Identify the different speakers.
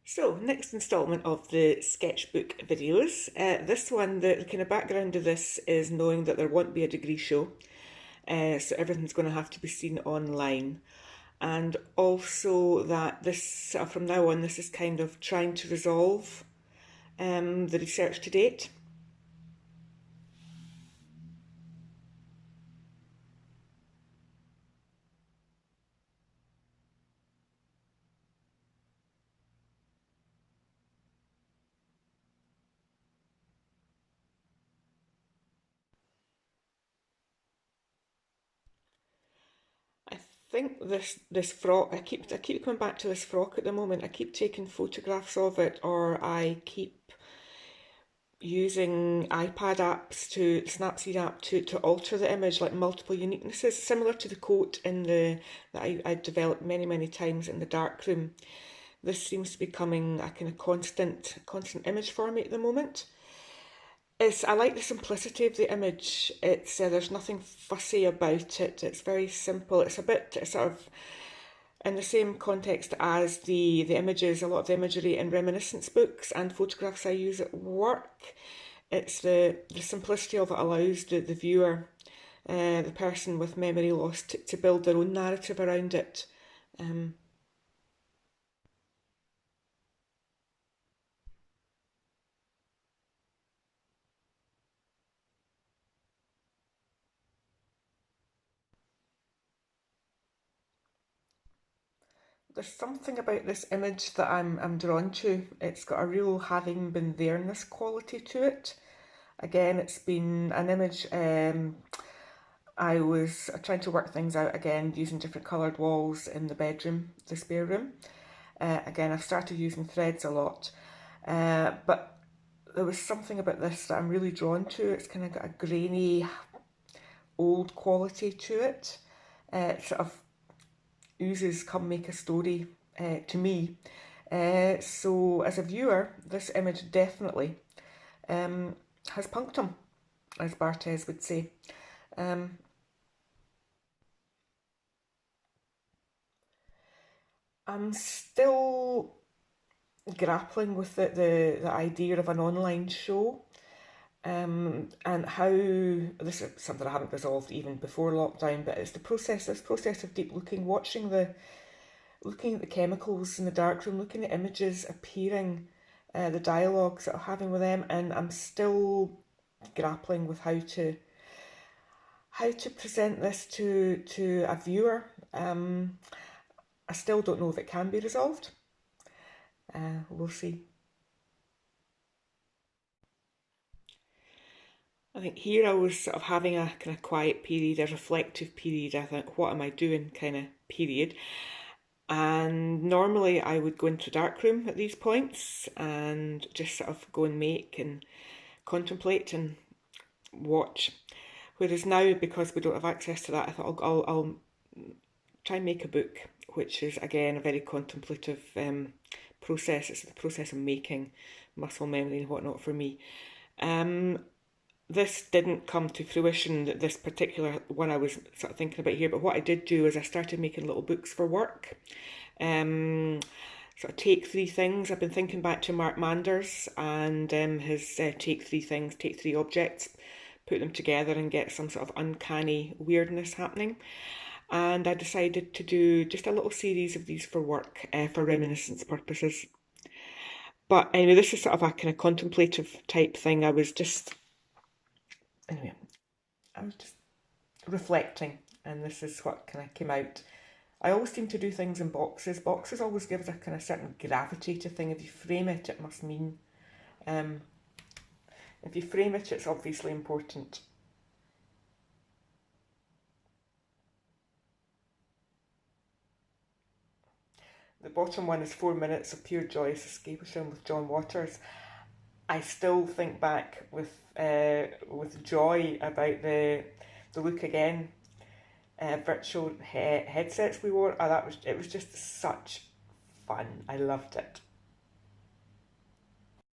Speaker 1: So, next instalment of the sketchbook videos. This one, the kind of background of this is knowing that there won't be a degree show, so everything's going to have to be seen online. And also that this, from now on, this is kind of trying to resolve the research to date. I think this frock. I keep coming back to this frock at the moment. I keep taking photographs of it, or I keep using iPad apps to Snapseed app to alter the image, like multiple uniquenesses, similar to the quote in the that I developed many times in the darkroom. This seems to be becoming a kind of constant image for me at the moment. I like the simplicity of the image. It's there's nothing fussy about it. It's very simple. It's sort of in the same context as the images, a lot of the imagery in reminiscence books and photographs I use at work. It's the simplicity of it allows the viewer, the person with memory loss, to build their own narrative around it. Um, there's something about this image that I'm drawn to. It's got a real having been there-ness quality to it. Again, it's been an image. I was trying to work things out again using different coloured walls in the bedroom, the spare room. Again, I've started using threads a lot, but there was something about this that I'm really drawn to. It's kind of got a grainy, old quality to it. It sort of oozes "come make a story" to me. So as a viewer, this image definitely has punctum, as Barthes would say. Um, I'm still grappling with the idea of an online show, and how this is something I haven't resolved even before lockdown, but it's this process of deep looking, looking at the chemicals in the darkroom, looking at images appearing, the dialogues that I'm having with them, and I'm still grappling with how to present this to a viewer. I still don't know if it can be resolved. We'll see. I think here I was sort of having a kind of quiet period, a reflective period. I think, what am I doing kind of period. And normally I would go into a dark room at these points and just sort of go and make and contemplate and watch. Whereas now, because we don't have access to that, I thought I'll try and make a book, which is again a very contemplative process. It's the process of making muscle memory and whatnot for me. Um, this didn't come to fruition, this particular one I was sort of thinking about here, but what I did do is I started making little books for work. Um, Sort of take three things. I've been thinking back to Mark Manders and his take three things, take three objects, put them together and get some sort of uncanny weirdness happening. And I decided to do just a little series of these for work, for reminiscence purposes. But anyway, this is sort of a kind of contemplative type thing. Anyway, I was just reflecting, and this is what kind of came out. I always seem to do things in boxes. Boxes always gives a kind of certain gravity to thing. If you frame it, it must mean. Um, if you frame it, it's obviously important. The bottom one is 4 minutes of pure joyous escapism with John Waters. I still think back with joy about the look again, virtual headsets we wore. Oh, it was just such fun. I loved it.